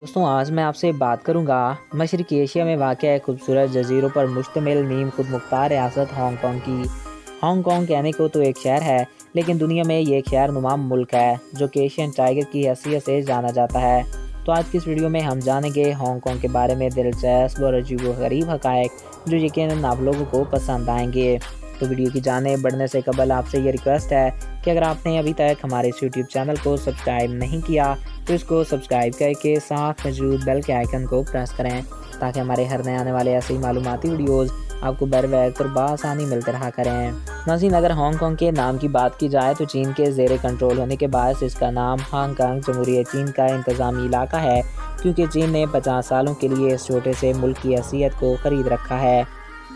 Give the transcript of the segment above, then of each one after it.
دوستوں آج میں آپ سے بات کروں گا مشرقی ایشیا میں واقع خوبصورت جزیروں پر مشتمل نیم خود مختار ریاست ہانگ کانگ کی۔ ہانگ کانگ کہنے کو تو ایک شہر ہے، لیکن دنیا میں یہ ایک شہر نما ملک ہے جو کہ ایشین ٹائیگر کی حیثیت سے جانا جاتا ہے۔ تو آج کی اس ویڈیو میں ہم جانیں گے ہانگ کانگ کے بارے میں دلچسپ اور عجیب و غریب حقائق جو یقیناً آپ لوگوں کو پسند آئیں گے۔ تو ویڈیو کی جانب بڑھنے سے قبل آپ سے یہ ریکویسٹ ہے کہ اگر آپ نے ابھی تک ہمارے اس یوٹیوب چینل کو سبسکرائب نہیں کیا تو اس کو سبسکرائب کر کے ساتھ موجود بیل کے آئیکن کو پریس کریں تاکہ ہمارے ہر نئے آنے والے ایسے ہی معلوماتی ویڈیوز آپ کو بر وقت اور بآسانی ملتے رہا کریں۔ ناظرین، اگر ہانگ کانگ کے نام کی بات کی جائے تو چین کے زیر کنٹرول ہونے کے باعث اس کا نام ہانگ کانگ جمہوریہ چین کا انتظامی علاقہ ہے، کیونکہ چین نے 50 سالوں کے لیے اس چھوٹے سے ملک کی حیثیت کو خرید رکھا ہے۔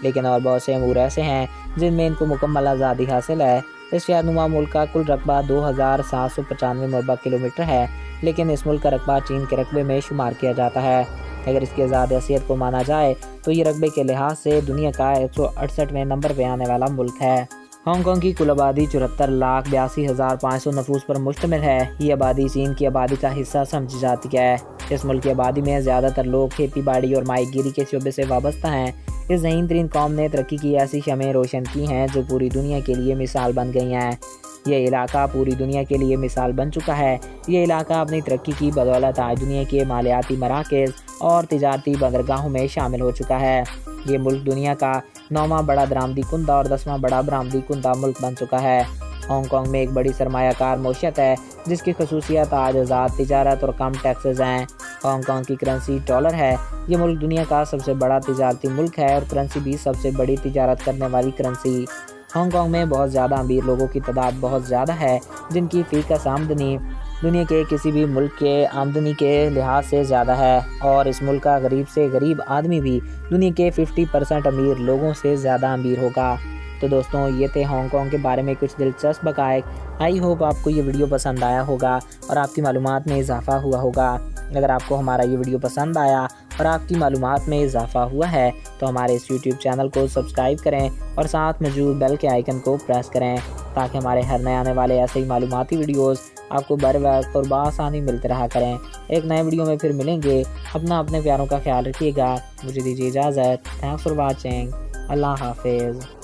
لیکن اور بہت سے امور ایسے ہیں جن میں ان کو مکمل آزادی حاصل ہے۔ اس شہر نما ملک کا کل رقبہ 2795 مربع کلومیٹر ہے، لیکن اس ملک کا رقبہ چین کے رقبے میں شمار کیا جاتا ہے۔ اگر اس کی آزاد حیثیت کو مانا جائے تو یہ رقبے کے لحاظ سے دنیا کا 168ویں نمبر پہ آنے والا ملک ہے۔ ہانگ کانگ کی کل آبادی 74,82,500 نفوس پر مشتمل ہے۔ یہ آبادی چین کی آبادی کا حصہ سمجھی جاتی ہے۔ اس ملک کی آبادی میں زیادہ تر لوگ کھیتی باڑی اور ماہی گیری کے شعبے سے وابستہ ہیں۔ اس ذہین ترین قوم نے ترقی کی ایسی شمعیں روشن کی ہیں جو پوری دنیا کے لیے مثال بن گئی ہیں۔ یہ علاقہ پوری دنیا کے لیے مثال بن چکا ہے۔ یہ علاقہ اپنی ترقی کی بدولت آج دنیا کے مالیاتی مراکز اور تجارتی بندرگاہوں میں شامل ہو چکا ہے۔ یہ ملک دنیا کا 9واں بڑا درآمدی کنندہ اور 10واں بڑا برآمدی کنندہ ملک بن چکا ہے۔ ہانگ کانگ میں ایک بڑی سرمایہ کار معیشت ہے جس کی خصوصیت آج آزاد تجارت اور کم ٹیکسز ہیں۔ ہانگ کانگ کی کرنسی ڈالر ہے۔ یہ ملک دنیا کا سب سے بڑا تجارتی ملک ہے اور کرنسی بھی سب سے بڑی تجارت کرنے والی کرنسی۔ ہانگ کانگ میں بہت زیادہ امیر لوگوں کی تعداد بہت زیادہ ہے، جن کی فی کس آمدنی دنیا کے کسی بھی ملک کے آمدنی کے لحاظ سے زیادہ ہے، اور اس ملک کا غریب سے غریب آدمی بھی دنیا کے 50% امیر لوگوں سے زیادہ امیر ہوگا۔ تو دوستوں، یہ تھے ہانگ کانگ کے بارے میں کچھ دلچسپ حقائق۔ آئی ہوپ آپ کو یہ ویڈیو پسند آیا ہوگا اور آپ کی معلومات میں اضافہ ہوا ہوگا۔ اگر آپ کو ہمارا یہ ویڈیو پسند آیا اور آپ کی معلومات میں اضافہ ہوا ہے تو ہمارے اس یوٹیوب چینل کو سبسکرائب کریں اور ساتھ موجود بیل کے آئیکن کو پریس کریں تاکہ ہمارے ہر نئے آنے والے ایسے ہی معلوماتی ویڈیوز آپ کو بر وقت اور بآسانی ملتے رہا کریں۔ ایک نئے ویڈیو میں پھر ملیں گے۔ اپنے پیاروں کا خیال رکھیے گا۔ مجھے دیجیے اجازت۔ Thanks for watching. اللہ حافظ۔